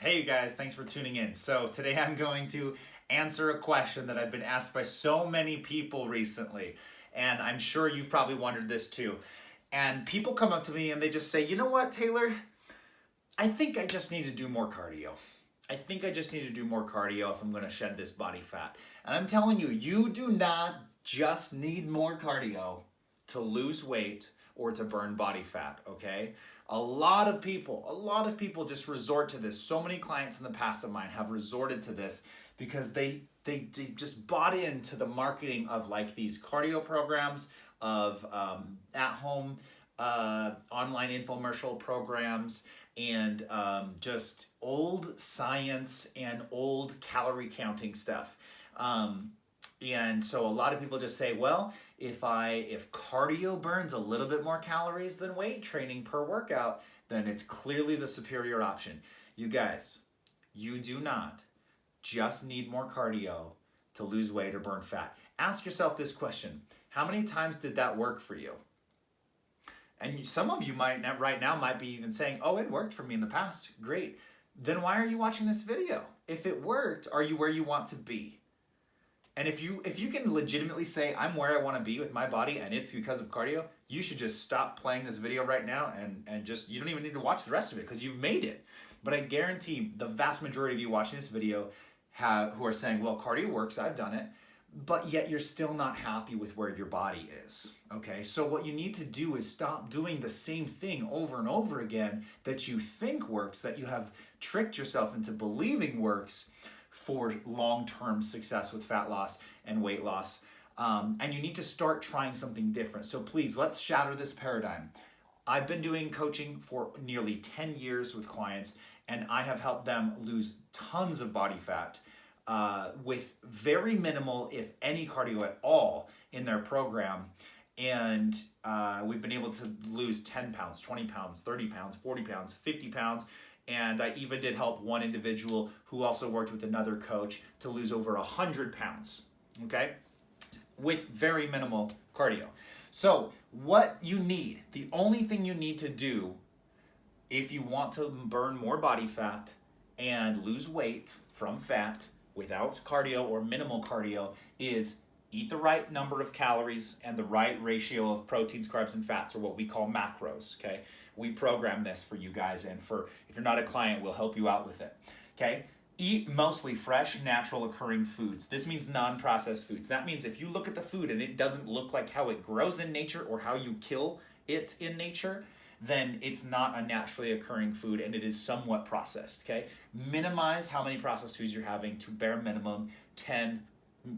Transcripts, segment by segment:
Hey you guys, thanks for tuning in. So today I'm going to answer a question that I've been asked by so many people recently. And I'm sure you've probably wondered this too. And people come up to me and they just say, you know what, Taylor? I think I just need to do more cardio. I think I just need to do more cardio if I'm going to shed this body fat. And I'm telling you, you do not just need more cardio to lose weight or to burn body fat, okay? A lot of people just resort to this. So many clients in the past of mine have resorted to this because they just bought into the marketing of like these cardio programs, of at-home online infomercial programs, and just old science and old calorie counting stuff. And so a lot of people just say, well, if cardio burns a little bit more calories than weight training per workout, then it's clearly the superior option. You guys, you do not just need more cardio to lose weight or burn fat. Ask yourself this question: how many times did that work for you? And some of you might right now might be even saying, oh, it worked for me in the past. Great. Then why are you watching this video? If it worked, are you where you want to be? And if you can legitimately say, I'm where I want to be with my body and it's because of cardio, you should just stop playing this video right now and just, you don't even need to watch the rest of it because you've made it. But I guarantee the vast majority of you watching this video who are saying, well, cardio works, I've done it, but yet you're still not happy with where your body is, okay? So what you need to do is stop doing the same thing over and over again that you think works, that you have tricked yourself into believing works, for long-term success with fat loss and weight loss. And you need to start trying something different. So please, let's shatter this paradigm. I've been doing coaching for nearly 10 years with clients, and I have helped them lose tons of body fat with very minimal, if any, cardio at all in their program. And we've been able to lose 10 pounds, 20 pounds, 30 pounds, 40 pounds, 50 pounds. And I even did help one individual who also worked with another coach to lose over 100 pounds, okay? With very minimal cardio. So what you need, the only thing you need to do if you want to burn more body fat and lose weight from fat without cardio or minimal cardio is eat the right number of calories and the right ratio of proteins, carbs, and fats, or what we call macros, okay? We program this for you guys, and if you're not a client, we'll help you out with it, okay? Eat mostly fresh, natural occurring foods. This means non-processed foods. That means if you look at the food and it doesn't look like how it grows in nature or how you kill it in nature, then it's not a naturally occurring food and it is somewhat processed, okay? Minimize how many processed foods you're having to bare minimum 10,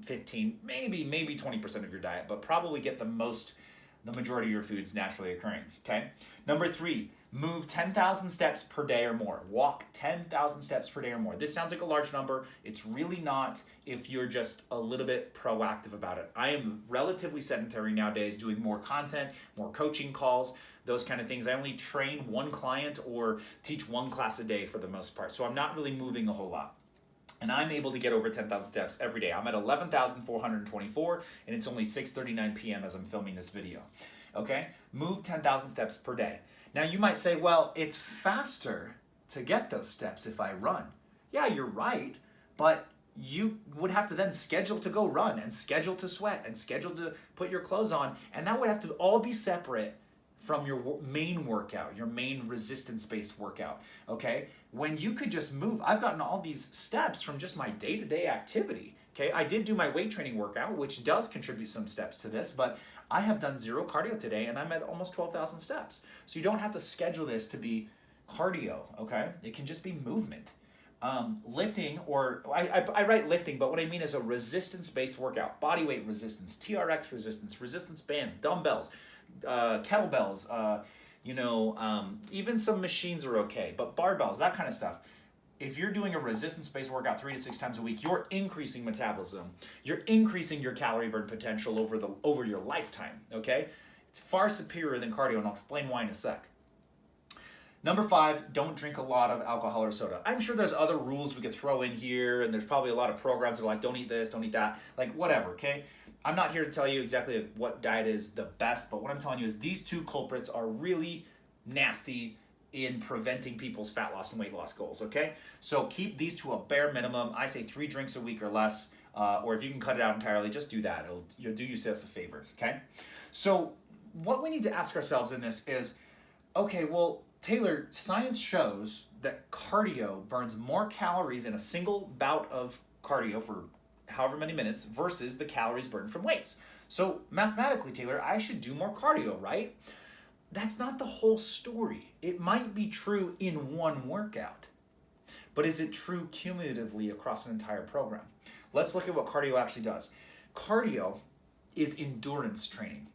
15, maybe 20% of your diet, but probably get the majority of your foods naturally occurring, okay? Number 3, move 10,000 steps per day or more. Walk 10,000 steps per day or more. This sounds like a large number. It's really not if you're just a little bit proactive about it. I am relatively sedentary nowadays, doing more content, more coaching calls, those kind of things. I only train one client or teach one class a day for the most part, so I'm not really moving a whole lot. And I'm able to get over 10,000 steps every day. I'm at 11,424, and it's only 6:39 p.m. as I'm filming this video. Okay? Move 10,000 steps per day. Now you might say, well, it's faster to get those steps if I run. Yeah, you're right, but you would have to then schedule to go run and schedule to sweat and schedule to put your clothes on, and that would have to all be separate from your main workout, your main resistance-based workout, okay? When you could just move, I've gotten all these steps from just my day-to-day activity, okay? I did do my weight training workout, which does contribute some steps to this, but I have done 0 cardio today, and I'm at almost 12,000 steps. So you don't have to schedule this to be cardio, okay? It can just be movement. Lifting, or I write lifting, but what I mean is a resistance-based workout, body weight resistance, TRX resistance, resistance bands, dumbbells, kettlebells, even some machines are okay, but barbells, that kind of stuff. If you're doing a resistance-based workout 3 to 6 times a week, you're increasing metabolism. You're increasing your calorie burn potential over your lifetime, okay? It's far superior than cardio, and I'll explain why in a sec. Number 5, don't drink a lot of alcohol or soda. I'm sure there's other rules we could throw in here, and there's probably a lot of programs that are like, don't eat this, don't eat that, like whatever, okay? I'm not here to tell you exactly what diet is the best, but what I'm telling you is these 2 culprits are really nasty in preventing people's fat loss and weight loss goals, okay? So keep these to a bare minimum. I say 3 drinks a week or less, or if you can cut it out entirely, just do that. You'll do yourself a favor, okay? So what we need to ask ourselves in this is, okay, well, Taylor, science shows that cardio burns more calories in a single bout of cardio for however many minutes versus the calories burned from weights. So mathematically, Taylor, I should do more cardio, right? That's not the whole story. It might be true in one workout, but is it true cumulatively across an entire program? Let's look at what cardio actually does. Cardio is endurance training.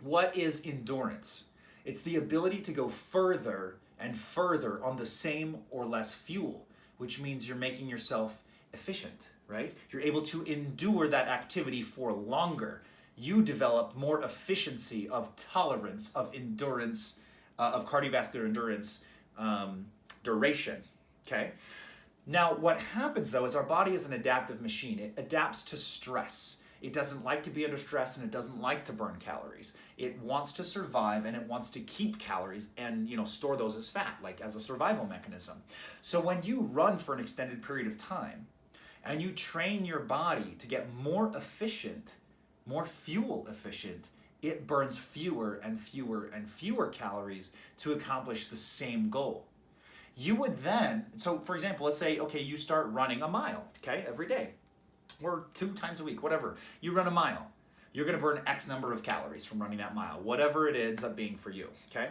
What is endurance? It's the ability to go further and further on the same or less fuel, which means you're making yourself efficient, right? You're able to endure that activity for longer. You develop more efficiency of tolerance, of endurance, of cardiovascular endurance duration, okay? Now, what happens though is our body is an adaptive machine. It adapts to stress. It doesn't like to be under stress and it doesn't like to burn calories. It wants to survive and it wants to keep calories and store those as fat, like as a survival mechanism. So when you run for an extended period of time and you train your body to get more efficient, more fuel efficient, it burns fewer and fewer and fewer calories to accomplish the same goal. You would then, so for example, let's say, okay, you start running a mile, okay, every day, or 2 times a week, whatever. You run a mile. You're gonna burn X number of calories from running that mile, whatever it ends up being for you, okay?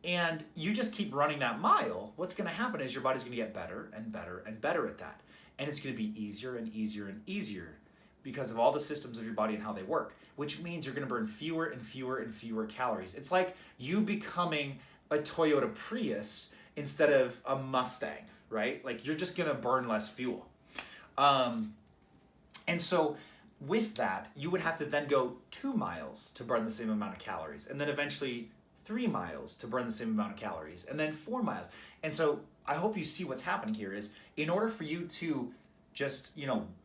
And you just keep running that mile, what's gonna happen is your body's gonna get better and better and better at that. And it's gonna be easier and easier and easier because of all the systems of your body and how they work, which means you're gonna burn fewer and fewer and fewer calories. It's like you becoming a Toyota Prius instead of a Mustang, right? Like you're just gonna burn less fuel. And so with that, you would have to then go 2 miles to burn the same amount of calories, and then eventually 3 miles to burn the same amount of calories, and then 4 miles. And so I hope you see what's happening here is in order for you to just,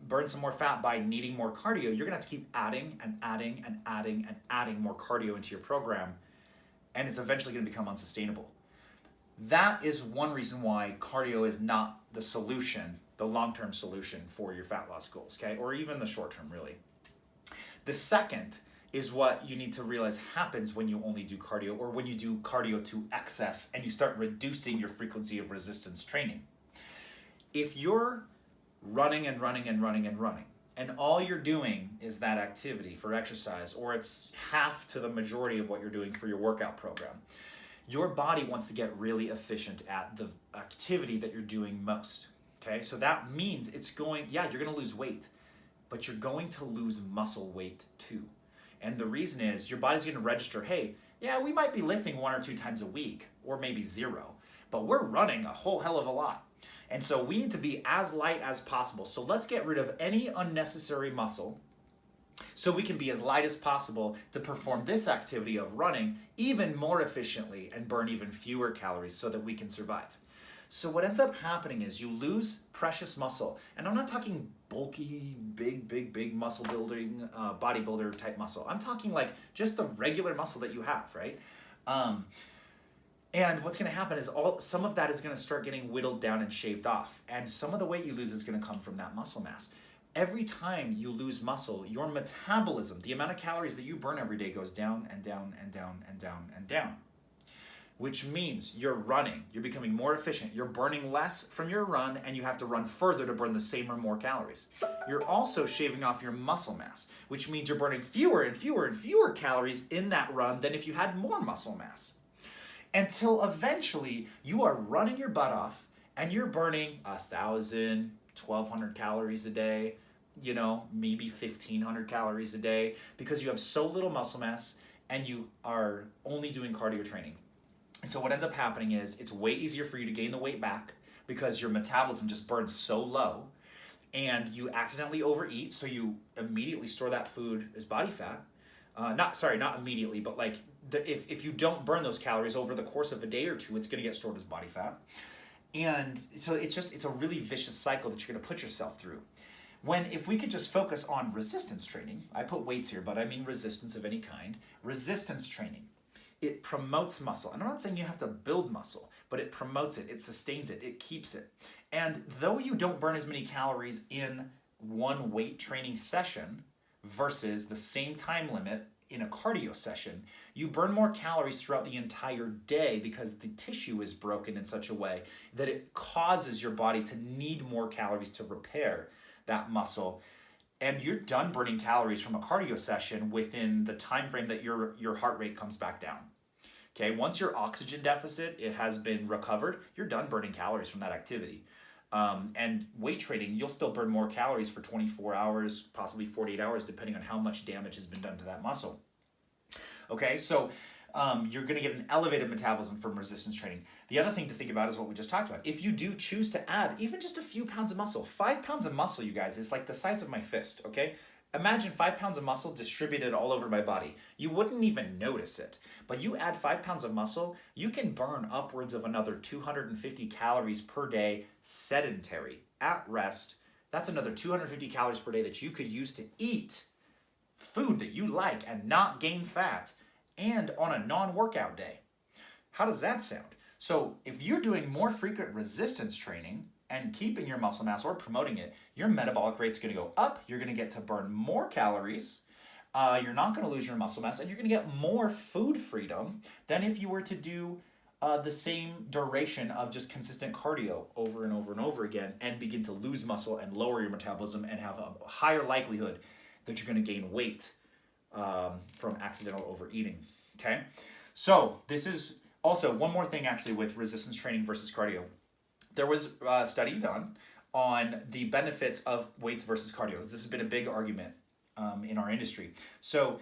burn some more fat by needing more cardio, you're gonna have to keep adding and adding and adding and adding more cardio into your program, and it's eventually gonna become unsustainable. That is one reason why cardio is not the solution, the long-term solution for your fat loss goals, okay? Or even the short-term, really. The second is what you need to realize happens when you only do cardio or when you do cardio to excess and you start reducing your frequency of resistance training. If you're running and running and running and running, and all you're doing is that activity for exercise, or it's half to the majority of what you're doing for your workout program, your body wants to get really efficient at the activity that you're doing most, okay? So that means you're gonna lose weight, but you're going to lose muscle weight too. And the reason is your body's gonna register, hey, yeah, we might be lifting 1 or 2 times a week, or maybe 0, but we're running a whole hell of a lot. And so we need to be as light as possible. So let's get rid of any unnecessary muscle so we can be as light as possible to perform this activity of running even more efficiently and burn even fewer calories so that we can survive. So what ends up happening is you lose precious muscle. And I'm not talking bulky, big muscle building, bodybuilder type muscle. I'm talking like just the regular muscle that you have, right? And what's gonna happen is some of that is gonna start getting whittled down and shaved off. And some of the weight you lose is gonna come from that muscle mass. Every time you lose muscle, your metabolism, the amount of calories that you burn every day goes down and down and down and down and down. Which means you're running, you're becoming more efficient, you're burning less from your run, and you have to run further to burn the same or more calories. You're also shaving off your muscle mass, which means you're burning fewer and fewer and fewer calories in that run than if you had more muscle mass. Until eventually you are running your butt off and you're burning 1,000, 1,200 calories a day, maybe 1,500 calories a day because you have so little muscle mass and you are only doing cardio training. And so what ends up happening is it's way easier for you to gain the weight back because your metabolism just burns so low and you accidentally overeat, so you immediately store that food as body fat. Not immediately, but like if you don't burn those calories over the course of a day or 2, it's gonna get stored as body fat. And so it's a really vicious cycle that you're gonna put yourself through. If we could just focus on resistance training, I put weights here, but I mean resistance of any kind, resistance training. it promotes muscle. And I'm not saying you have to build muscle, but it promotes it, it sustains it, it keeps it. And though you don't burn as many calories in one weight training session versus the same time limit in a cardio session, you burn more calories throughout the entire day because the tissue is broken in such a way that it causes your body to need more calories to repair that muscle. And you're done burning calories from a cardio session within the time frame that your heart rate comes back down. Okay, once your oxygen deficit it has been recovered, you're done burning calories from that activity. And weight training, you'll still burn more calories for 24 hours, possibly 48 hours, depending on how much damage has been done to that muscle. Okay, so you're going to get an elevated metabolism from resistance training. The other thing to think about is what we just talked about. If you do choose to add even just a few pounds of muscle, 5 pounds of muscle, you guys, is like the size of my fist, okay? Imagine 5 pounds of muscle distributed all over my body. You wouldn't even notice it. But you add 5 pounds of muscle, you can burn upwards of another 250 calories per day sedentary, at rest. That's another 250 calories per day that you could use to eat food that you like and not gain fat, and on a non-workout day. How does that sound? So if you're doing more frequent resistance training and keeping your muscle mass or promoting it, your metabolic rate's going to go up. You're going to get to burn more calories. You're not going to lose your muscle mass, and you're going to get more food freedom than if you were to do the same duration of just consistent cardio over and over and over again and begin to lose muscle and lower your metabolism and have a higher likelihood that you're going to gain weight from accidental overeating. Okay? So this is also one more thing actually with resistance training versus cardio. There was a study done on the benefits of weights versus cardio. This has been a big argument in our industry. So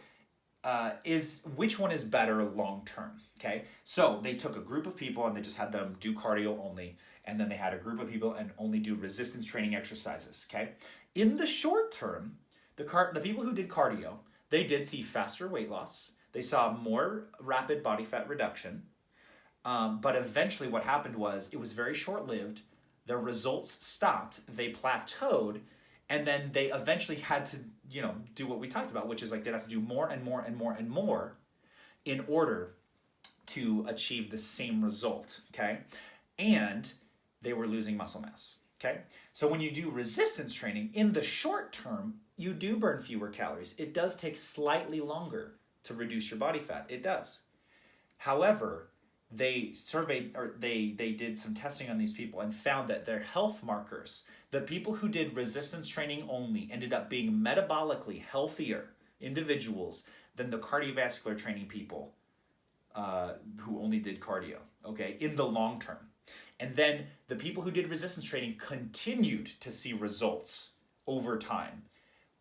which one is better long term? Okay, so they took a group of people and they just had them do cardio only, and then they had a group of people and only do resistance training exercises. Okay, in the short term, the people who did cardio, they did see faster weight loss. They saw more rapid body fat reduction. But eventually what happened was it was very short-lived. Their results stopped. They plateaued. And then they eventually had to, do what we talked about, which is like they'd have to do more and more and more and more in order to achieve the same result, okay? And they were losing muscle mass, okay? So when you do resistance training, in the short term, you do burn fewer calories. It does take slightly longer to reduce your body fat. It does. However, they surveyed, or they did some testing on these people and found that their health markers, the people who did resistance training only, ended up being metabolically healthier individuals than the cardiovascular training people who only did cardio, okay, in the long term. And then the people who did resistance training continued to see results over time,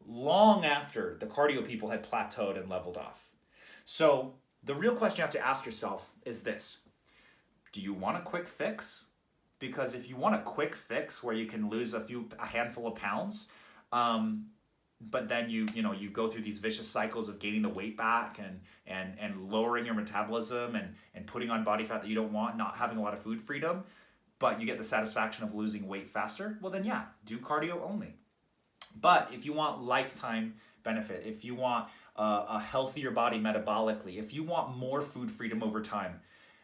long after the cardio people had plateaued and leveled off. So the real question you have to ask yourself is this: do you want a quick fix? Because if you want a quick fix where you can lose a handful of pounds, but then you go through these vicious cycles of gaining the weight back and lowering your metabolism and putting on body fat that you don't want, not having a lot of food freedom, but you get the satisfaction of losing weight faster, well then yeah, do cardio only. But if you want lifetime benefit, if you want a healthier body metabolically, if you want more food freedom over time,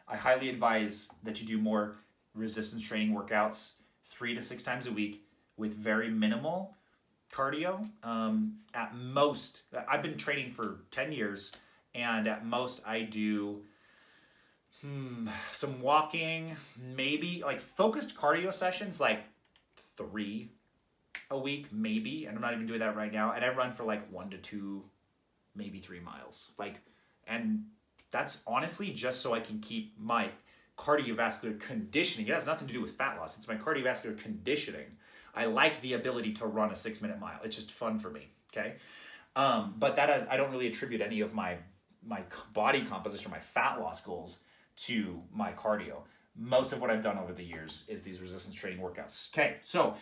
I highly advise that you do more resistance training workouts 3 to 6 times a week with very minimal cardio. At most, I've been training for 10 years, and at most I do some walking, maybe like focused cardio sessions, like 3 a week, maybe, and I'm not even doing that right now. And I run for like 1 to 2, maybe 3 miles. And that's honestly just so I can keep my cardiovascular conditioning. It has nothing to do with fat loss. It's my cardiovascular conditioning. I like the ability to run a 6-minute mile. It's just fun for me, okay? But I don't really attribute any of my body composition, my fat loss goals to my cardio. Most of what I've done over the years is these resistance training workouts. Okay, so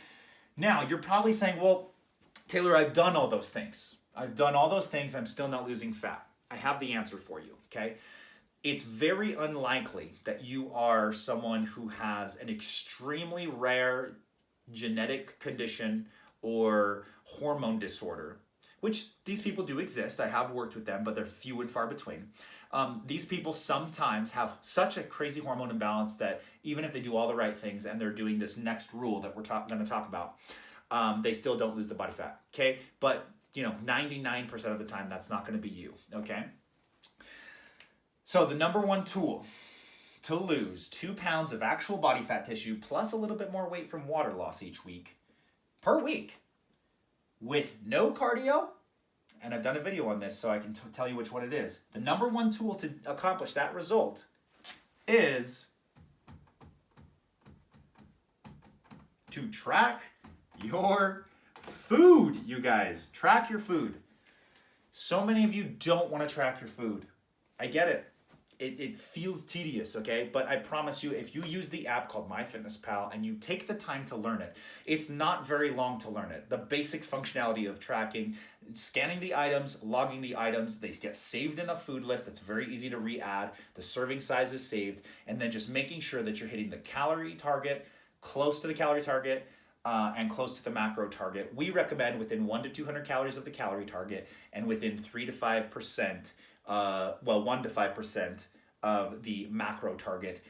now you're probably saying, well, Taylor, I've done all those things. I'm still not losing fat. I have the answer for you, okay? It's very unlikely that you are someone who has an extremely rare genetic condition or hormone disorder which these people do exist. I have worked with them, but they're few and far between. These people sometimes have such a crazy hormone imbalance that even if they do all the right things and they're doing this next rule that we're going to talk about, they still don't lose the body fat, okay? But, 99% of the time, that's not going to be you, okay? So the number one tool to lose 2 pounds of actual body fat tissue plus a little bit more weight from water loss each week, per week, with no cardio, and I've done a video on this so I can tell you which one it is. The number one tool to accomplish that result is to track your food, you guys. Track your food. So many of you don't want to track your food. I get it. It feels tedious, okay? But I promise you, if you use the app called MyFitnessPal and you take the time to learn it, it's not very long to learn it. The basic functionality of tracking, scanning the items, logging the items, they get saved in a food list that's very easy to re-add, the serving size is saved, and then just making sure that you're hitting the calorie target, close to the calorie target, and close to the macro target. We recommend within 1 to 200 calories of the calorie target and within 3 to 5%, 1 to 5% of the macro target.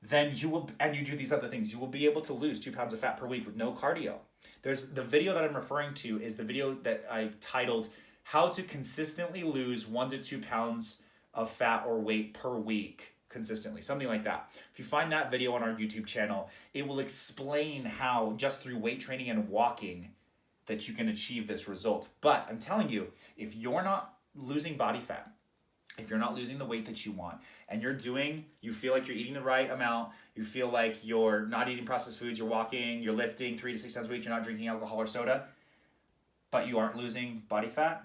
Then you will, and you do these other things, you will be able to lose 2 pounds of fat per week with no cardio. There's the video that I'm referring to is the video that I titled How to Consistently Lose 1 to 2 pounds of fat or weight per week consistently, something like that. If you find that video on our YouTube channel, it will explain how just through weight training and walking that you can achieve this result. But I'm telling you, if you're not losing body fat, if you're not losing the weight that you want, and you feel like you're eating the right amount, you feel like you're not eating processed foods, you're walking, you're lifting 3 to 6 times a week, you're not drinking alcohol or soda, but you aren't losing body fat,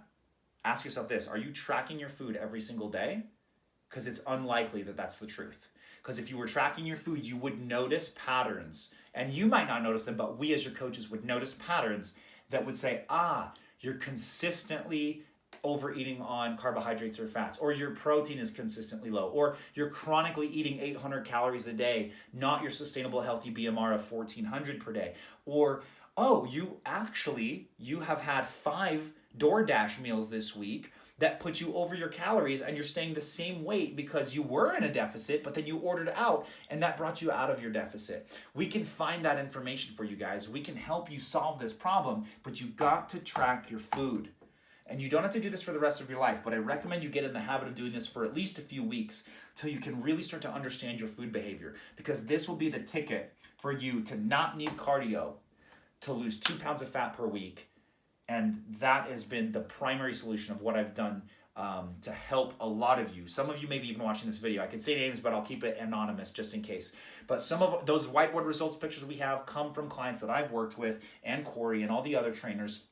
ask yourself this: are you tracking your food every single day? Because it's unlikely that that's the truth. Because if you were tracking your food, you would notice patterns. And you might not notice them, but we as your coaches would notice patterns that would say, you're consistently overeating on carbohydrates or fats, or your protein is consistently low, or you're chronically eating 800 calories a day, not your sustainable healthy BMR of 1400 per day, or you have had 5 DoorDash meals this week that put you over your calories and you're staying the same weight because you were in a deficit, but then you ordered out and that brought you out of your deficit. We can find that information for you guys. We can help you solve this problem, but you got to track your food. And you don't have to do this for the rest of your life, but I recommend you get in the habit of doing this for at least a few weeks till you can really start to understand your food behavior, because this will be the ticket for you to not need cardio to lose 2 pounds of fat per week. And that has been the primary solution of what I've done to help a lot of you. Some of you may be even watching this video. I can say names, but I'll keep it anonymous just in case. But some of those whiteboard results pictures we have come from clients that I've worked with, and Corey and all the other trainers.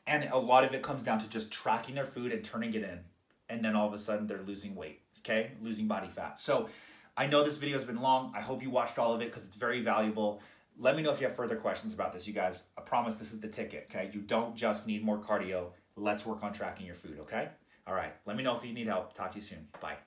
And a lot of it comes down to just tracking their food and turning it in. And then all of a sudden they're losing weight, okay? Losing body fat. So I know this video has been long. I hope you watched all of it because it's very valuable. Let me know if you have further questions about this, you guys. I promise this is the ticket, okay? You don't just need more cardio. Let's work on tracking your food, okay? All right. Let me know if you need help. Talk to you soon. Bye.